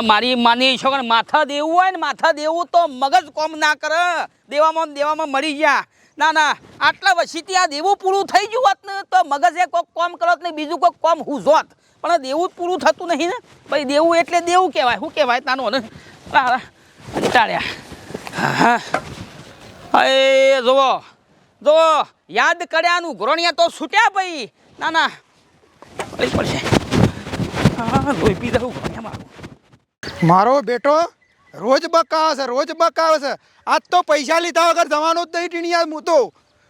મારી માની છોકરા માથા દેવું હોય ને માથા દેવું તો મગજ કોમ ના કરે દેવામાં મરી ગયા ના આટલા વસીથી આ દેવું પૂરું થઈ ગયું હોત ને તો મગજે કોઈક કોમ કરત ને બીજું કોઈક કોમ હું જોત પણ દેવું જ પૂરું થતું નહીં ને ભાઈ દેવું એટલે દેવું કહેવાય શું કહેવાય તાનો ને કંટાળ્યા હા એ જુઓ યાદ કર્યાનું ઘોરણિયા તો છૂટ્યા ભાઈ ના પડશે હા લોહી પી દઉં ઘોરણિયા મારો બેટો રોજ બકાવે છે આજ તો પૈસા લીધા વગર જવાનું જ નહીં ટીણિયા હું તો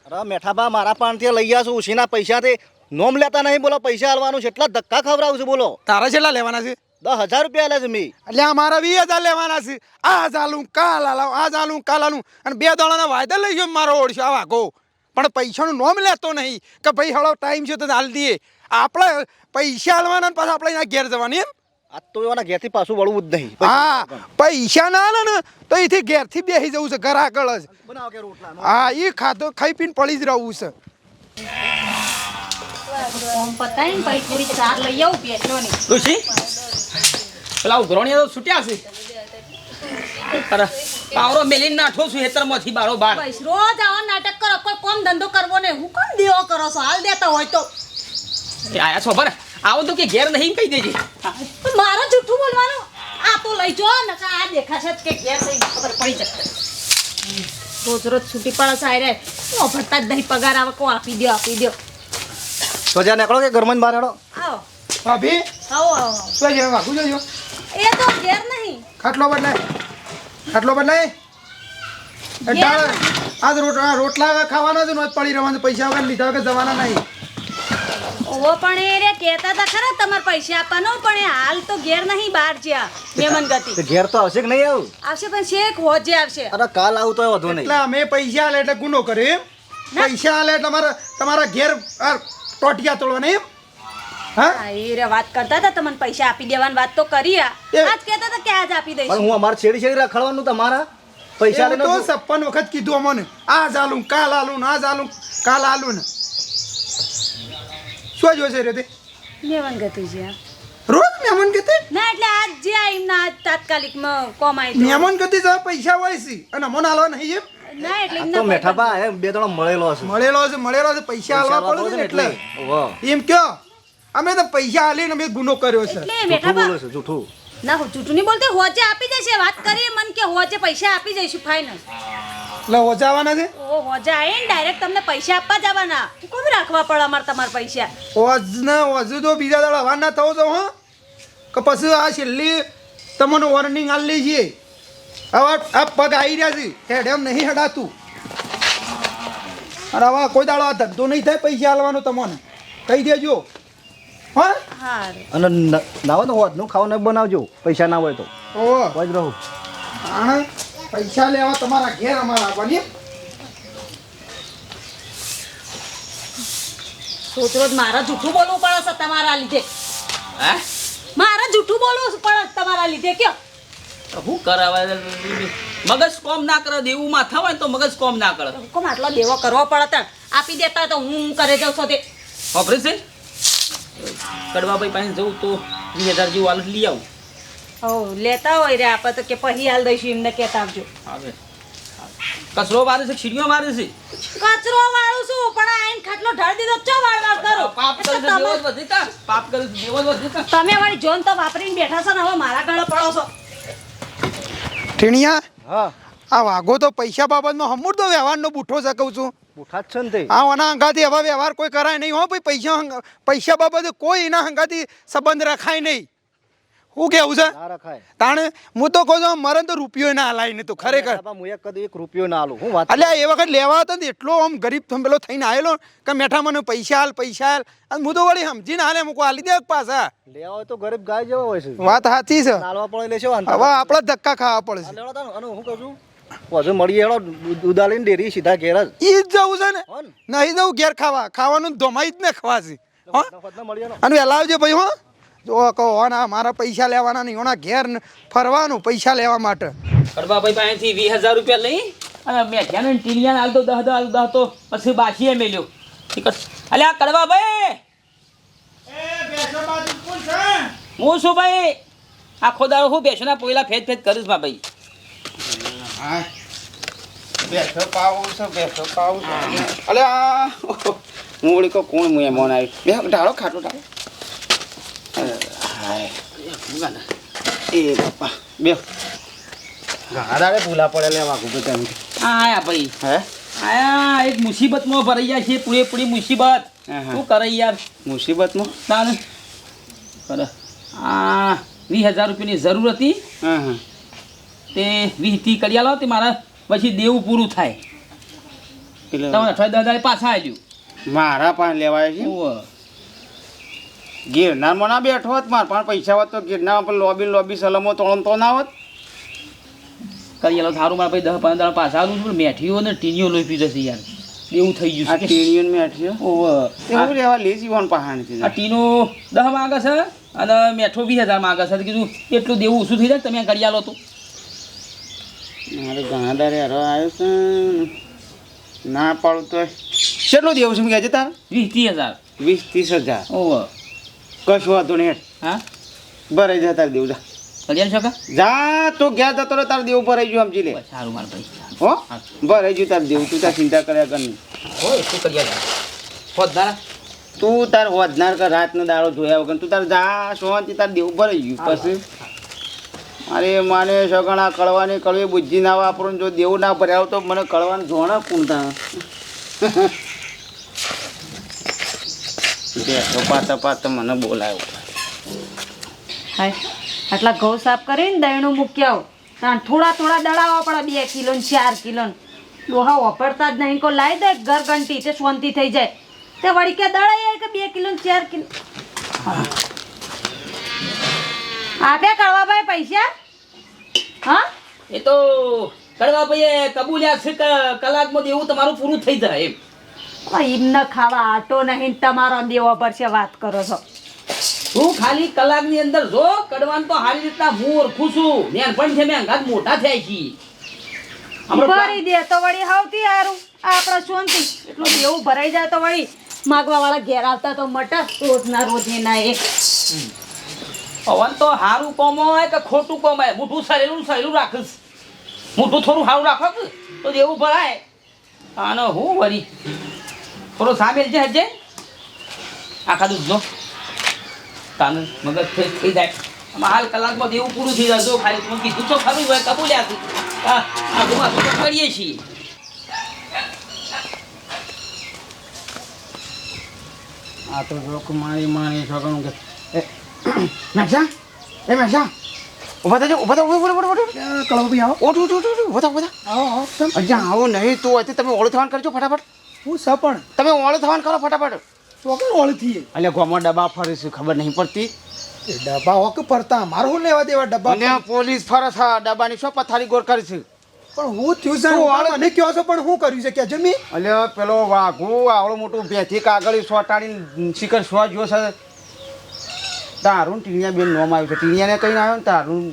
અરે મેઠાબા મારા પાનથી લઈ ગયા છું ઉસીના પૈસાથી નોમ લેતા નહીં બોલો પૈસા હાલવાનું છે એટલા ધક્કા ખવડાવું છું બોલો તારા કેટલા લેવાના છે 10,000 રૂપિયા લે છે મેં એટલે આ મારા 20,000 લેવાના છે આ ચાલું કાલ આલું અને 2 દાડાના વાયદા લઈ ગયો મારો ઓળશો આ વાગો પણ પૈસાનું નોમ લેતો નહીં કે ભાઈ હળો ટાઈમ છે તો હાલ દઈએ આપણે પૈસા હાલવાના પાછા આપણે અહીંયા ઘેર જવાની એમ આજ તો એવાના ઘેરથી પાછું વળવું જ નહીં હા પૈસા ના હાલે ને તો અહીંથી ઘેરથી બેસી જવું છે ઘર આગળ જ હા એ ખાધો ખાઈ પીને પડી જ રહેવું છે પેલા ઘોરણિયા તો છૂટ્યા છે પાવરો મેલીને નાઠો છું હેતરમાંથી બારો બાર રોજ આવા નાટક કરો કોઈ કોમ ધંધો કરવો ને હું કોણ દેવો કરો છો હાલ દેતા હોય તો આયા છો બરાબર આવો તો કે ઘેર નહીં કહી દેજે મારે જૂઠું બોલવાનું આ તો લઈ જો ને આ દેખાશે જ કે ઘેર થઈ ખબર પડી જશે રોજ છૂટી પડે છે રે ઓ ભરતા જ નહીં પગાર આવે કો આપી દો તો જ્યાં નીકળો કે ઘરમાં જ બહાર હેડો આવો ભાભી આવો શું છે વાગું જોજો એ તો ઘેર નહીં ખાટલો બદલાય આજ રોટલા ખાવાના જ નોજ પડી રહેવાનું પૈસા વગર લીધા વગર જવાના નહીં ઓવો પણ એ રે કહેતા હતા ખરા તમારે પૈસા આપવાનો પણ એ હાલ તો ઘેર નહીં બહાર જ્યાં મેમન ગતિ ઘેર તો આવશે કે નહીં આવું આવશે પણ શેક હોજે આવશે અરે કાલ આવું તો વધુ નહીં એટલે અમે પૈસા આલે એટલે ગુનો કર્યો એમ પૈસા આલે એટલે તમારા ઘેર ટોટિયા તોડવાના એમ હા એ રે વાત કરતા હતા તમને પૈસા આપી દેવાની વાત તો કરી આજ કહેતા હતા કે આજ આપી દઈશ પણ હું અમારે છેડી રખડવાનું તમારા પૈસા તો 56 વખત કીધું અમને આ ચાલું કાલ આલું ને શું જોશે રે તે મેમન ગતિ છે રોજ મહેમાન ગતિ ના એટલે આજ જે એમના આજ તાત્કાલિકમાં કોમ આવી મહેમાન ગતિ જ પૈસા હોય છે અને અમને આલવા નહીં એમ ના એટલે તો મેઠાબા એ 2 દાડા મળેલો છે પૈસા આલવા પડે ને એટલે એમ કયો અમે તો પૈસા આલીને અમે ગુનો કર્યો છે એટલે મેઠાબા બોલો છે જૂઠું ના હું જૂઠું નહીં બોલતી હોજે આપી દેશે વાત કરીએ મન કે હોજે પૈસા આપી જઈશું ફાઇનલ એટલે હોજાવાના છે ઓ હોજે આવીને ડાયરેક્ટ તમને પૈસા આપવા જવાના કોણ રાખવા પડે તમારા પૈસા હોજુ તો બીજા દાડા હવા ના થવો છો હા કે પછી આ છેલ્લી તમને વોર્નિંગ આલી છીએ હવે આ પગ આવી રહ્યા છે હેડ એમ નહીં હડાતું અને હવે કોઈ દાડો આ ધંધો નહીં થાય પૈસા આલવાનો તમને કહી દેજો હા અને ના હોય તો હોદનું ખાવાનું બનાવજો પૈસા ના હોય તો ઓ જ રહું આણે પૈસા લેવા તમારા ઘેર અમારા આવવાની સોચરો મારા જૂઠું બોલવું પડે છે તમારા લીધે મારા જૂઠું બોલવું પડે તમારા લીધે કયો શું કરાવે મગજ કોમ ના કરે દેવું માથા હોય તો મગજ કોમ ના કરે કોમ આટલો દેવો કરવો પડે આપી દેતા તો હું કરે જાઉં છો તે ઓપરેશન કડવાભાઈ પાસે જવું તો 20,000 જેવું હાલ લઈ આવું લેતા હોય રે આપણે તો કે પછી હાલ દઈશું એમને કહેતા આવજો હવે કચરો વારે છે ખીડીઓ મારે છે કચરો વાળું છું પણ આઈન ખાટલો ઢાળ દીધો ચો વાળ કરો પાપ કરે છે દેવો વધીતા પાપ કરે છે દેવો વધીતા તમે વાળી જોન તો વાપરીને બેઠા છો ને હવે મારા ગળે પડો છો ટીણિયા હા આ વાઘો તો પૈસા બાબતમાં હમુર તો વ્યવહારનો બુઠ્ઠો છે કહું છું બુઠા જ છે ને તે આ ઓના હંગાથી હવે વ્યવહાર કોઈ કરાય નહીં હો ભાઈ પૈસા બાબતે કોઈ એના હંગાથી સંબંધ રખાય નહીં હું કેવું છે ના રખાય તાણે હું તો કહું છું મરે તો રૂપિયો ના હલાય ને તું ખરેખર હું કદી 1 રૂપિયો ના આલું હું વાત એટલે એ વખત લેવા હતો ને એટલો આમ ગરીબ પેલો થઈને આવેલો કે મેઠા મને પૈસા હાલ અને હું તો વળી સમજીને હાલે મૂકો હાલી દે પાછા લેવા હોય તો ગરીબ ગાય જેવો હોય છે વાત સાચી છે નાલવા પડે લેશો હવે આપણે ધક્કા ખાવા પડશે અને હું કહું છું પાછું મળી હેડો દૂધ આલીને ડેરી સીધા ઘેર જ ઈ જ જવું છે ને નહીં જવું ઘેર ખાવાનું ધોમાઈ જ ને ખવાશે અને વહેલા આવજે ભાઈ હો જો કહો ના મારા પૈસા લેવાના નહીં ઓના ઘેર ફરવાનું પૈસા લેવા માટે કડવાભાઈ પાસેથી 20,000 રૂપિયા લઈ અને મેઠિયાને ટીલિયાને હાલ તો 10 તો પછી બાકીએ મેલ્યો અલ્યા કડવાભાઈ હું શું ભાઈ આખો દાડો હું બેસોના પોયલા ફેદ ફેદ કરીશ માં ભાઈ. હા બેસો પાવું છે બેસો પાવું છે. અલે આ હું વળી કહું કોણ મહેમાન આવ્યું બે ઢાળો ખાટો ઢાળો. હાય એ બાપા બે ઘણા દાડે ભૂલા પડે લેવા ગુબે તમે. આયા ભાઈ હે આયા એક મુસીબતમાં ભરાઈ જાય છે પૂરેપૂરી મુસીબત. હા. શું કરે યાર મુસીબતમાં તાને કરે આ 20,000 રૂપિયાની જરૂર હતી હા હા તે 20 કરી આલો તે મારા પછી દેવું પૂરું થાય એટલે તમે અઠવાડિયે દાદા પાછા આવજો. મારા પાસે લેવાય છે ગિરનારમાં ના બેઠો હોત માર પણ પૈસા હોત તો ગિરનાર પર લોબી સલમો તોડમ તો ના હોત. કરી આલો સારું મારા ભાઈ 10-15 દાડા પાછા આવું છું પણ મેઠીઓ ને ટીનીઓ લોહી પી જશે યાર એવું થઈ આ ગયું છે ટીણીઓ મેઠ્યો ઓવ એવું લેવા લેસી વન પહાણ આ ટીનો 10 માંગે છે અને મેઠો 20,000 માંગે છે તો કીધું એટલું દેવું ઓછું થઈ જાય તમે કરી આલો તો. મારે ઘણા દાડે હરો આવ્યો છે ના પાડું તો કેટલું દેવું છે મેં કહેજે તારે 20-30,000 20-30 હજાર ઓવ કશું વાંધો નહીં હા ભરાઈ જાય તારે દેવું જા કરી આલો છો જા તો ઘેર જતો રહે તારે દેવું ભરાઈ ગયું સમજી લે સારું મારા ભાઈ હો ભરાઈ ગયું તારે દેવું તું તાર ચિંતા કર્યા કર નહીં. હોય શું કરી આલો હોદના તું તાર વધનાર કર રાતનો દાડો જોયા વગર તું તાર જા શાંતિ તાર દેવું ભરાઈ ગયું પછી અરે માને સગણા કળવાની કળવી બુદ્ધિ ના વાપરું જો દેવું ના ભર્યા તો મને કળવાનું જોણા પૂણતા પાતા પાતા મને બોલાયો. હાય આટલા ઘઉં સાફ કરીને દયણું મૂકી આવો તાણ થોડા દળાવવા પડે 2 કિલો ને 4 કિલો ને ડોહા વાપરતા જ નહીં કો લાવી દે ઘર ઘંટી તે શાંતિ થઈ જાય તે વળી કે દળાય કે 2 કિલો ને 4 કિલો આપે કળવાભાઈ પૈસા હા એ તો કરવા ભાઈએ કબૂલ્યા છે કે કલાકમાં દેવું તમારું પૂરું થઈ જાય એમ. એમને ખાવા આટો નહીં તમારો દેવો પડશે વાત કરો છો હું ખાલી કલાકની અંદર જો કડવાન તો હારી રીતના હું ઓળખું છું મેનપણ છે મેં અંગાત મોટા થયા છીએ. ભરી દે તો વળી હાવતી હારું આપણા શાંતિ એટલું દેવું ભરાઈ જાય તો વળી માગવા વાળા ઘેર આવતા તો મટા રોજના રોજ એના એક પવન તો સારું કોમ હોય કે ખોટું કોમ હોય મોટું સહેલું રાખીશ મોટું થોડું સારું રાખો કે તો દેવું ભરાય આનો હું વળી થોડો સામેલ છે હજે આખા દૂધ જો તાને મગજ ફ્રેશ થઈ જાય આમાં હાલ કલાકમાં દેવું પૂરું થઈ જાય જો ખાલી તમે કીધું તો ખરું હોય કબૂલ્યા છે આ ગુમા તો કરીએ છીએ. આ તો જોક મારી સગણું કે મેસા એ મેસા ઉભા થજો કળવાભાઈ આવો આવો નહીં તું અહીંથી તમે ઓળો થવાનું કરજો ફટાફટ હું સપણ તમે ઓળો થવાનું કરો ફટાફટ. ચોકડ ઓળથી એટલે ગોમાં ડબ્બા ફરે છે ખબર નહીં પડતી એ ડબ્બા હોક પરતા મારું હું લેવા દેવા ડબ્બા અને પોલીસ ફરે છે ડબ્બાની શું પથારી ગોર કરી છે પણ હું થયું છે મને કહો છો પણ હું કર્યું છે કે જમી એટલે પેલો વાઘુ આવડું મોટું ભેથી કાગળી સોટાડીને શિખર સો જો છે તારું ટીણિયા બેન નોમ આવ્યું છે ટીણિયાને કહીને આવ્યો ને તારું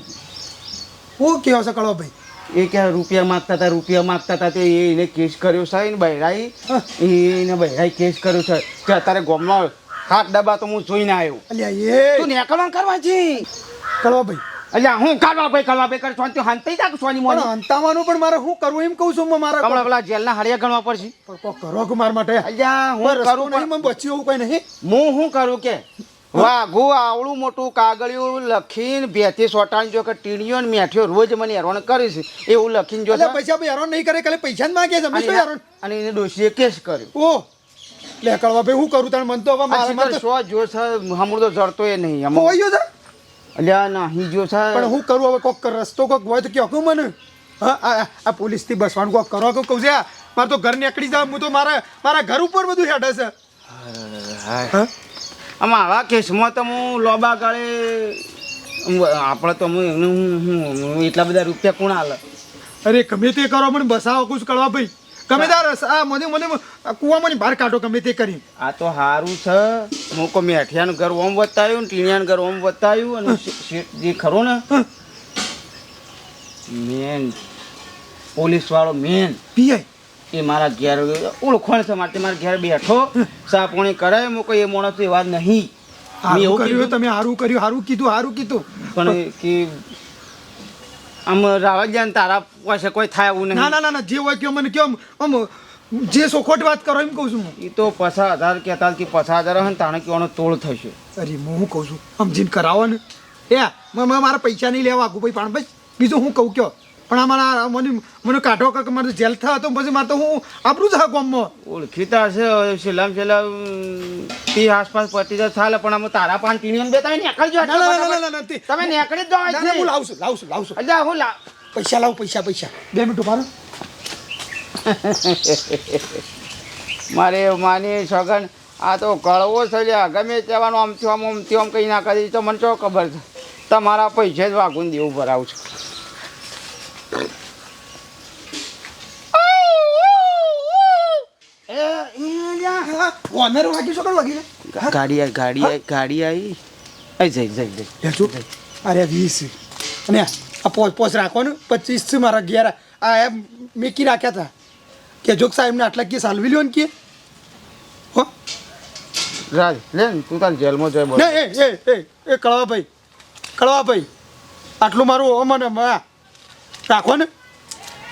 હું કહો છો કળવાભાઈ એ કે રૂપિયા માગતા હતા તે એને કેસ કર્યો છે ને બહેરાઈ એને બહેરાઈ કેસ કર્યો છે કે અત્યારે ગામમાં 7 ડબ્બા તો હું જોઈને આવ્યો. અલ્યા એ તું નેકળવાનું કરવા છે કળવાભાઈ અલ્યા હું કળવા કરે સોનતી હંતાઈ જા સોની પણ મોની અંતાવાનું પણ મારે શું કરવું એમ કહું છું મારા કમળા પેલા જેલના હળિયા ગણવા પડશે. પણ કોક કરો કે મારા માટે અલ્યા હું રસ્તો કરું નહીં મને બચ્યું એવું કઈ નહીં હું કરું કે વાઘુ આવડું મોટું કાગળિયું લખીને ભેથી સોટાણી જો કે ટીણીઓ ને મેઠ્યો રોજ મને હેરાન કરે છે એવું લખીને જો એટલે પૈસા ભાઈ હેરાન નહીં કરે કાલે પૈસા જ માંગે છે અમે શું હેરાન અને એને ડોશીએ કેસ કર્યો. ઓ લે કળવાભાઈ હું કરું તારે મન તો હવે મારા શિખર સો જો છે હમણાં તો જડતો એ નહીં આમાં. હોય છે અલ્યા નહીં જો છે પણ હું કરું હવે કોક રસ્તો કોક હોય તો કહો મને હા આ પોલીસથી બસવાનું કોક કરો કે કહું છે મારે તો ઘર નીકળી જાવ હું તો મારા ઘર ઉપર બધું હેડે છે હા આમાં આવા કેસમાં તો હું લોબા ગાળે આપણે તો હું એટલા બધા રૂપિયા કોણ હાલે. અરે ગમે તે કરો મને બસાવો કુછ કરવા ભાઈ ગમે તાર આ મને કુવામાં બહાર કાઢો ગમે તે કરી આ તો સારું છે હું કોઈ મેઠિયાનું ઘર ઓમ બતાવ્યું ને ટીણિયાનું ઘર ઓમ બતાવ્યું અને શેઠ જે ખરો ને મેન પોલીસ વાળો મેન પીઆઈ એ મારા ઘેર ઓળખણ છે માટે મારા ઘેર બેઠો ચા પાણી કરાય હું કોઈ એ માણસ એવા નહીં સારું એવું કર્યું કીધું? તમે, સારું કીધું, સારું કીધું. પણ કે આમ રાવા ગયા ને તારા પાસે કોઈ થાય એવું ના નહીં. ના, જે હોય કે મને કેમ આમ જે સોખોટ વાત કરો એમ કહું છું હું. એ તો 50,000 કહેતા કે 50,000 હે ને તાણે કહેવાનો તોડ થશે. અરે હું કહું છું સમજીને કરાવો ને. મારા પૈસા નહીં લેવા આખું ભાઈ પાણભાઈ, બીજું હું કહું કયો પણ અમારા મને કાઢો કે મારે જેલ થયો તો પછી મારે તો હું આપણું જ હા ગામમાં. ઓળખીતા હશે છેલ્લામાં છેલ્લા 30 આસપાસ પતી જાય ચાલે, પણ આમ તારા પાન ટીણીઓને બે તમે નીકળજો. ના, ના, ના, ના, ના, તે- તમે નીકળી જ જાઓ ના, ના, હું અહીંથી. લાવશું. અલ્યા હું પૈસા લાવું, પૈસા 2 મિનિટ ઉભા રહો. મારે માની સગન આ તો કળવો છે લ્યા. ગમે કહેવાનું આમથી આમ કંઈ ના કરી તો મને તો ખબર છે તમારા પૈસે જ વાગું દેવું ભરાવું છું. હા, ઓનર વાગ્યું છો, કોણ વાગ્યું છે? ગાડી આવી જઈ લેજો. અરે 20 અને આ પોચ રાખો ને 25 છે મારા ઘેર. આ એમ મેકી રાખ્યા હતા કે જોક સાહેબને આટલા કેસ હાલવી લ્યો ને કે હો રાજ લે ને તું તાર જેલમાં જોઈ બોલ. ને એ કળવાભાઈ આટલું મારું મને રાખો ને,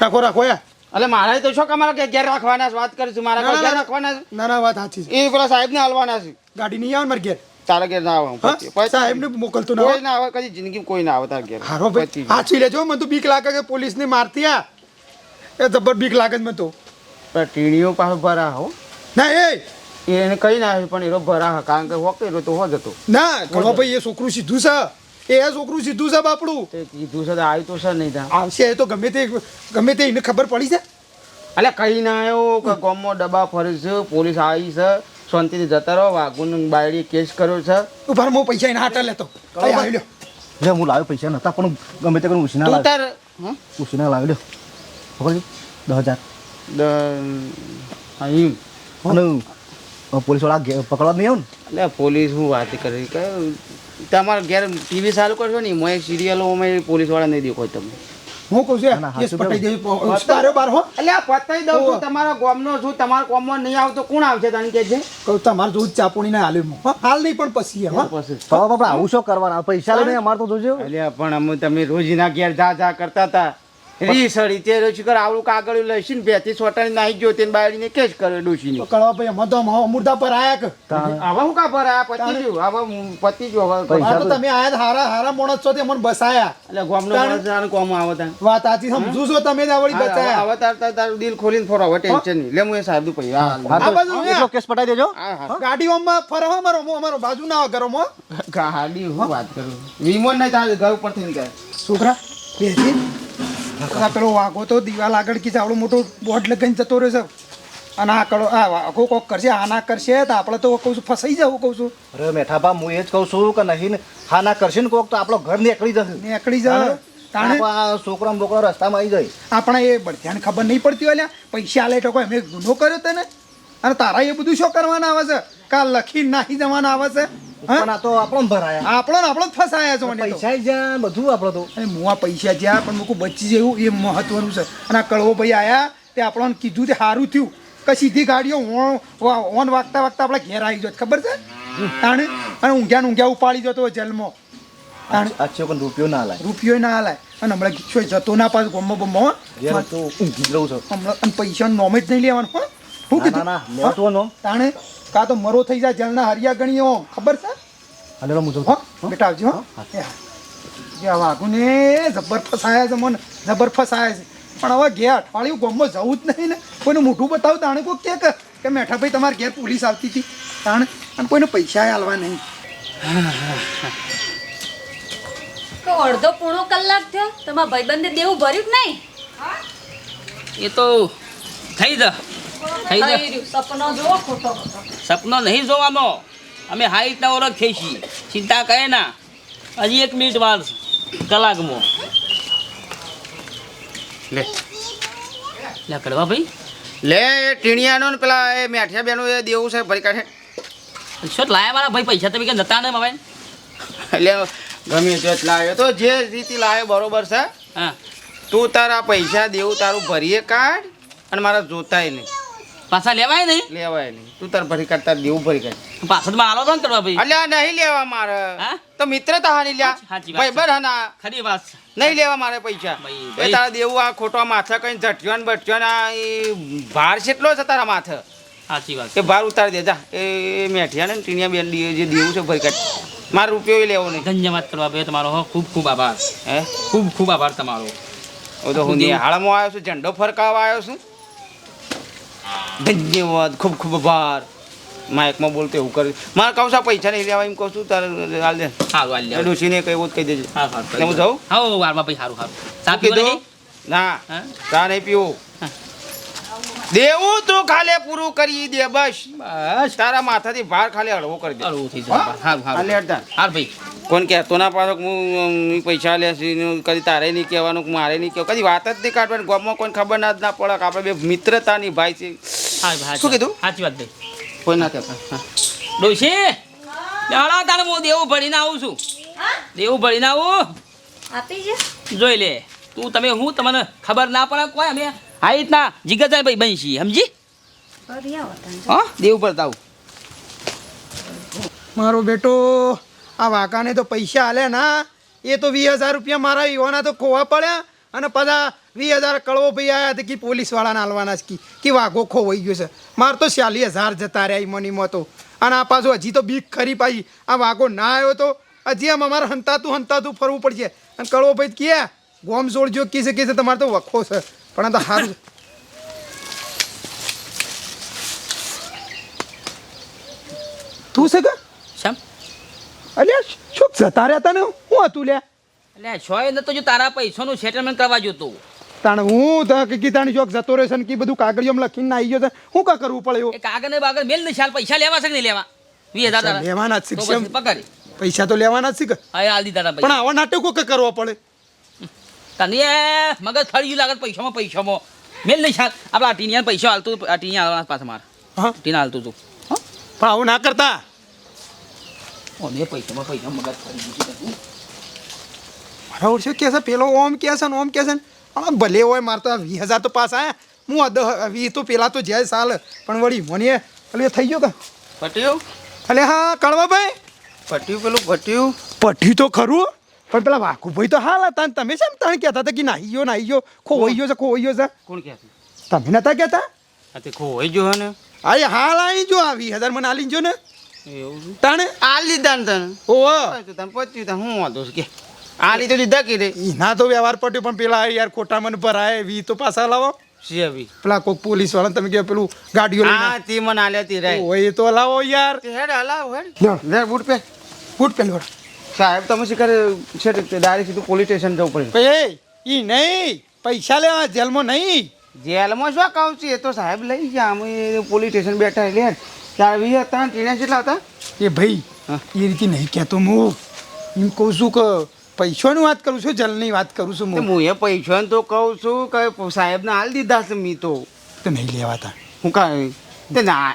રાખો યાર. એટલે મારા તો શું કે મારા ઘેર રાખવાના છે? વાત કરીશું મારા ના, ના, ઘેર ના. રાખવાના છે. ના વાત સાચી છે. એ પેલા સાહેબને હાલવાના છે. ગાડી નહીં આવે ને મારા ઘેર. તારા ઘેર ના આવે હું હા? પછી- પછી- સાહેબને મોકલતો ના કોઈ હોય. ના આવે, કદી જિંદગી કોઈ ના આવે તારા ઘેર. હારો ભાઈ પછી. સાચી લેજો. મને તો બીક લાગે કે પોલીસને મારતી આ એ જબર બીક લાગે છે મને તો. પણ ટીણીઓ પાસે ભરા હો ના એને કઈ ના આવે પણ એનો ભરા હા, કારણ કે હોકેલો તો હો જતો. ના કળવાભાઈ એ છોકરું સીધું છે, એ છોકરું સીધું છે બાપડું. તે કીધું છે તો આવ્યું તો છે નહીં ત્યાં. આવશે એ તો ગમે તે એને ખબર પડી છે. એટલે કઈ ના આવ્યો કે ગામમાં ડબ્બા ફરે છે, પોલીસ આવી છે, શાંતિથી જતા રહો. વાઘુન બાયડી કેસ કર્યો છે. ઉભા રહો, હું પૈસા એના હાટા લેતો. અહીં આવી લ્યો. લે હું લાવ્યો પૈસા નતા પણ ગમે તે કરીને ઉછીના તું લાવ્યો. તાર હં? ઉછીના લાવી લ્યો ખબર 10,000 અહીં અને પોલીસવાળા પકડવા જ નહીં આવે ને. એટલે પોલીસ હું વાત કરી કે તમારા ઘેર ટીવી ચાલુ કરશો ને એમાં સિરિયલોમાં પોલીસવાળા નહીં દેખો તમે. હું કહું છું ના, કેસ હાચું પટાઈ કહું. દેજો. બારો બાર હો. એટલે આ પતાઈ દઉં છું તમારા ગામનો છું. તમારા ગામમાં નહીં આવતો કોણ આવશે તને કે છે? કહું તમારે દૂધ ચાપોણી ના હાલે હાલ નહીં પણ પછી એમ, હો. પછી તો આપણે આવું શું કરવાના? પૈસા લઈને અમારે તો જોજો. અલ્યા પણ અમે તમે રોજીના ઘેર જા કરતા હતા. રીસડી તે શિખર આવડું કાગળ લઈશું ને 2 થી સોટાની નાહી ગયો તેને બાયડીને કેસ કર્યો ડોશીની. કળવાભાઈ અમે તો મુર્દા પર આયા કે હવે હું કા ભરાયા પતી ગયું. હવે પતી ગયો હવે. પૈસા આ તો તમે આયા તો હારા માણસ છો તે મને બસાયા. એટલે ગામનો માણસ આને કોમ આવે ત્યાં. વાત સાચી સમજુ છો તમે જ આ વળી બચાયા. હવે તારું દિલ ખોલીને ફરો. હવે ટેન્શન નહીં. લે હું એ સાહેબ પૈસા હા તો આ બાજુ ને. એટલો કેસ પટાઈ દેજો. ગાડીઓમાં ફરે હો અમારો બાજુ ના હોય ઘરોમાં. ગાડી હું વાત કરું. વિમોન નહીં તારે ઘર ઉપરથી નીકળે. છોકરા બેસી આ પેલો વાઘો તો દિવાલ આગળ કી આવડો મોટો બોર્ડ લગાઈને જતો રહ્યો છે અને આ કડો આ વાઘો કોક કરશે આના કરશે તો આપણે તો કહું છું ફસાઈ જવું કહું છું. અરે મેઠાભા હું એ જ કહું છું કે નહીં ને હા ના કરશે ને કોક તો આપણો ઘર નીકળી જશે. નીકળી જાય તાણે આ છોકરા બોકરા રસ્તામાં આવી જાય. આપણે એ બધાને ખબર નહીં પડતી હોય પૈસા આલે તો કોઈ અમે ગુનો કર્યો તને અને તારા એ બધું શું કરવાના આવે છે કાલ લખીને નાખી જવાના આવે છે. પણ આ તો આપણો ભરાયા આપણો જ ફસાયા છો મને તો. પૈસા જ્યાં બધું આપણો તો અને હું આ પૈસા જ્યાં પણ મૂકું બચી જેવું એ મહત્વનું છે. અને આ કળવો ભાઈ આયા તે આપણને કીધું તે સારું થયું કે સીધી ગાડીઓ ઓન વાગતા આપણે ઘેર આવી જોત ખબર છે તાણે અને ઊંઘ્યા ઉપાડી જતો હોય જેલમાં તાણે આ છે પણ રૂપિયો ના લાય. રૂપિયો ના હલાય અને હમણાં ગીચો જતો ના પાછું ગમો બમો ઘેર તો ઊંઘી જ રહું છું. હમણાં અને પૈસાનું નોમ જ નહીં લેવાનું હો શું ના કીધું ના લેતો નો તાણે કાં તો મરો થઈ જાય જેલના હરિયા ગણીઓ ખબર છે હાલે મુજો હો બેટા આવજો હો જે આ વાઘુને જબર ફસાયા છે મને જબર ફસાયા છે પણ હવે ઘેર અઠવાડિયું ગામમાં જવું જ નહીં ને કોઈને મોઢું બતાવું તાણે કોઈ કે મેઠા ભાઈ તમારે ઘેર પોલીસ આવતી હતી તાણે અને કોઈને પૈસા હાલવા નહીં. તો અડધો પોણો કલાક થયો તમારા ભાઈબંધે દેવું ભર્યું કે નહીં? એ તો થઈ જા થઈ જા. થઈ રહ્યું. સપનો જોવો ખોટો સપનો નહીં જોવાનો. અમે હાઈટના ઓળખ થઈ છીએ. ચિંતા કરે ના. હજી 1 મિનિટ વાર છે. કલાકમાં લે લે કરવા ભાઈ લે એ ટીણિયાનો ને પેલા એ મેઠિયા બેનું એ દેવું છે ભરી કાઢે. શું લાયા મારા ભાઈ પૈસા તમે કે નતા ને માવા? એટલે ગમે તે જ લાવ્યો તો જે રીતે લાવ્યો બરોબર છે. હા તું તારા પૈસા દેવું તારું ભરીએ કાઢ અને મારા જોતાય નહીં. પાછા લેવાય નહીં લેવાય નહીં તું તાર ભરી કરતા દેવું ભરી કર પાછળમાં આલો તો ને કરવા ભાઈ અલ્યા નહીં લેવા મારે હા? તો મિત્ર તો હાની લ્યા સાચી વાત ભાઈ છે. બર હના ખરી વાત છે. નહીં લેવા મારે પૈસા ભાઈ, એ ભાઈ. તારા દેવું આ ખોટો માથા કઈ ઝટ્યો ને બટ્યો ને આ એ ભાર કેટલો છે તારા માથે સાચી વાત એ ભાર ઉતારી દે જા એ મેઠિયા ને ટીનિયા બેન જે દેવું છે ભરી કાઢ મારે રૂપિયો એ લેવો નહીં ધન્યવાદ કરવા ભાઈ તમારો હો ખૂબ ખૂબ આભાર હે ખૂબ ખૂબ આભાર તમારો હું તો હું નિહાળમાં આવ્યો છું ઝંડો ફરકાવવા આવ્યો છું ધન્યવાદ ખૂબ ખૂબ આભાર માઇકમાં બોલતો એવું કર્યું મારે કહું છું પૈસા નહીં લેવા એમ કહું છું તારે હાલ દે સારું હાલ લેવા. ડોશીને કહી એવું જ કહી દેજે હા સારું એટલે હું જાઉં હા વારમાં ભાઈ સારું સારું ચા શું પીવા કીધું નહીં? ના હા? ચા નહીં પીવું હા. દેવું તું ખાલી પૂરું કરી દે બસ બસ તારા માથાથી ભાર ખાલી હળવો કરી દે સારું થઈ જશે સારું હાલે સારું અડધા હાલ ભાઈ કોણ કહેતો ના પાછો કે હું પૈસા લેશે કદી તારે નહીં કહેવાનું કે મારે નહીં કહેવું કદી વાત જ નહીં કાઢવાની ગામમાં કોઈ ખબર ના જ ના પડે કે આપણે બે મિત્રતા નિભાઈ છે હા ભાઈ શું કીધું? સાચી વાત ભાઈ કોઈ ના કહેતા હા. ડોશી દાડા તારે હું દેવું ભરીને આવું છું દેવું ભરીને આવું આપી છે જોઈ લે તું તમે હું તમને ખબર ના પડે કોઈ અમે આ રીતના જીગર જાય ભાઈ બની છીએ સમજી હા દેવું ભરતા આવું મારો બેટો આ વાંકાને તો પૈસા હાલે ના એ તો 20,000 રૂપિયા મારા યુવાના તો ખોવા પડ્યા અને પાછા 20,000 કળવો ભાઈ આવ્યા હતા કે પોલીસવાળાને હાલવાના છે કે વાઘો ખોવાઈ ગયો છે મારે તો 40,000 જતા રહ્યા મનીમાં તો અને આ પાછું હજી તો બીક ખરી પાછી આ વાઘો ના આવ્યો તો હજી આમ અમારે હંતાતું ફરવું પડશે અને કળવો ભાઈ કે ગોમ છોડજો કે છે તમારે તો વખો છે પણ આ તો સારું તું છે કે શમ અલ્યા શું જતા રહ્યા તને હું હતું લ્યા એટલે છોય ન તો જો તારા પૈસાનું સેટલમેન્ટ કરવા જોતું તાણ હું કે તાણી ચોક જતો રહ્યો છે ને કે બધું કાગળિયામાં લખીને આવી ગયો છે હું કા કરવું પડે એવું એ કાગળ ને બાગળ મેલ ને શાલ પૈસા લેવા છે કે નહીં લેવા 20,000 તારા લેવાના જ છે તો કેમ? પછી પકડ પૈસા તો લેવાના જ છે કે હા હાલ દી તારા પણ પૈસા આવા નાટકો કે કરવા પડે તને મગજ ફરી ગયું લાગે પૈસામાં મેલ નહીં શાલ આપણા ટીનિયા પૈસા હાલતું આ ટીનિયા હાલવા પાછા માર હા ટીના હાલતું તું હા પણ આવું ના કરતા ઓને પૈસામાં મગજ ફરી ગયું મારા ઓળશે કે છે પેલો ઓમ કે છે ને ઓમ કે છે ને પણ ભલે હોય મારે તો 20,000 તો પાસ આયા હું આ 20 તો પેલા તો જાય સાલ પણ વળી મને એટલે થઈ ગયો કે પટ્યું અલે હા કળવાભાઈ પટ્યું પેલું પટ્યું પઠ્યું તો ખરું પણ પેલા વાકુભાઈ તો હાલ હતા ને તમે છે ને કહેતા હતા કે નાહી ગયો ખોવાઈ ગયો છે કોણ કહે છે તમે નતા કહેતા આ તે ખોવાઈ ગયો હે ને અરે હાલ આવી જો આ 20,000 મને આલી જો ને એવું છે તાણે આ લીધા ને તને ઓહો તને પચ્યું તા હું વાંધો છે કે આ લીધો લીધા કે રે ના તો વ્યવહાર પટ્યો પણ પેલા યાર ખોટા મને ભરાય વી તો પાછા લાવો સીવી પેલા કોઈક પોલીસ વાળા તમે કે પેલું ગાડીઓ આ લઈને તે મને આલ્યા તી રે ઓય તો લાવો યાર તે હેડ હલાવ હેડ લ્યો. લે બૂટ પે ફૂટ પેલો સાહેબ તમે શિકાર છે ડાયરેક્ટ સીધું પોલીસ સ્ટેશન જવું પડે ભાઈ ઈ નહીં પૈસા લેવા જેલમાં નહીં જેલમાં શું કહું છું એ તો સાહેબ લઈ ગયા અમે પોલીસ સ્ટેશન બેઠા લે ચાર 20 હતા ટીણા કેટલા હતા એ ભાઈ હા. એ રીતે નહીં કહેતો હું એમ કહું છું કે પૈસાની વાત કરું છું જલની વાત કરું છું તે હું હું એ પૈસા તો કહું છું કે સાહેબને હાલ દીધા છે મી તો તો નહીં લેવાતા હું કાંઈ તે ના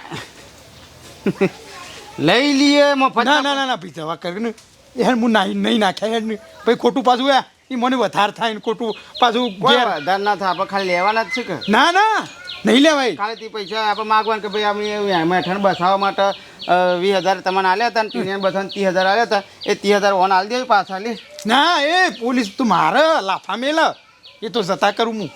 લઈ લઈએ મફત ના ના ના ના ભાઈ જવા કરીને યાર હું નહીં નાખ્યા યાર ભાઈ ખોટું પાછું એ મને વધારે થાય ને ખોટું પાછું કોઈ ઘેર વધારે ના થાય આપણે ખાલી લેવાના જ છે કે ના ના નહીં લેવાય ખાલી તે પૈસા આપણે માગવાનું કે ભાઈ અમે મેઠાણ બસાવવા માટે 20,000 તમને આલ્યા હતા ને ટીનિયાને બસાવને 30,000 આલ્યા હતા એ 30,000 ઓન આલી દે પાછા લે ના એ પોલીસ તું મારે લાફા મેલ એ તો જતા કરું હું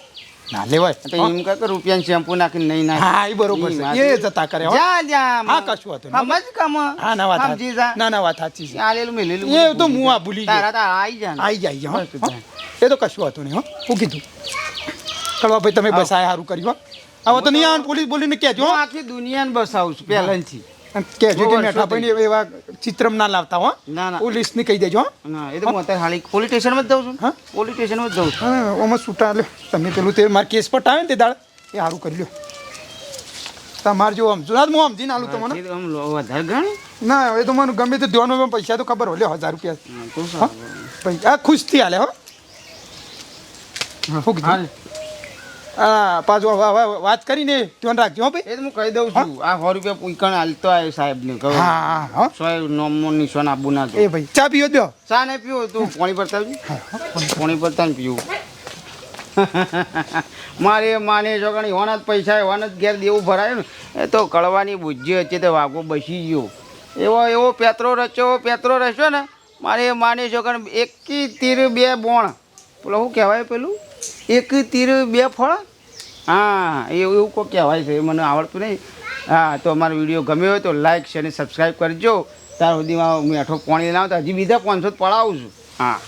ના લેવાય તો એમ કે રૂપિયાનું શેમ્પુ નાખીને નહીં નાખે હા એ બરોબર છે એ જતા કરે હો. જા જા હા, કશું વાંધો નહીં. સમજ કામ હા ના વાત સમજી સાચી. જા ના ના વાત સાચી છે આલેલું મેલેલું એ તો હું આ ભૂલી ગયો તારા તારા આઈ જા ને. આઈ જાય હો, બસ, હો. એ તો કશું હતું નહીં હો હું કીધું કળવા ભાઈ તમે બસાય સારું કર્યું હો હવે તો નહીં આવે પોલીસ બોલીને કહેજો હું હો. આખી દુનિયાને બસાવું છું પહેલાંથી અને કહેજો કે બહુ મેઠા ભાઈ એવા ચિત્રમ ના લાવતા હો ના ના પોલીસને કહી દેજો હો. ના એ તો હું અત્યારે હાલી પોલીસ સ્ટેશનમાં જ જાઉં છું હા? પોલીસ સ્ટેશનમાં જ જાઉં છું હા ઓમાં છૂટા લ્યો તમે પેલું તે મારા કેસ પર આવે ને તે દાળ એ સારું કરી લ્યો તમારે જો સમજો ના હું સમજીને આલું તમને આમ વધારે ગણ ના એ તો મને ગમે તે ધ્યાન પૈસા તો ખબર હોય લ્યો 1,000 રૂપિયા તો હા સારું. ભાઈ આ ખુશથી હાલે હો શું કીધું હાલ. હા પાછું હવે વાત કરીને ધ્યાન રાખજો હો ભાઈ એ તો હું કહી દઉં છું આ 100 રૂપિયા પૂઈકણ હાલતો આવે સાહેબને કહું હા હા હા 100 નોમનો નિશાન આપવું ના એ ભાઈ ચા પીવો દો ચા નહીં પીવો તું પાણી ભરતા આવજે પાણી ભરતા ને પીવું મારે માને છોકરા એવાના જ પૈસા એવાના જ ઘેર દેવું ભરાયું ને એ તો કળવાની બુદ્ધિ હતી તો વાઘો બસી ગયો એવો પેતરો રચ્યો ને મારે માને છોકરા એકી તીર બે બોણ પેલો શું કહેવાય પેલું એક તીર બે ફળ હા એવું કોઈ કહેવાય છે મને આવડતું નહીં. હા તો અમારો વિડીયો ગમ્યો હોય તો લાઈક શેર અને સબસ્ક્રાઈબ કરજો. ત્યાર સુધીમાં હું હેઠો પાણી લાવતા હજી બીજા 500 પડાવું છું. હા.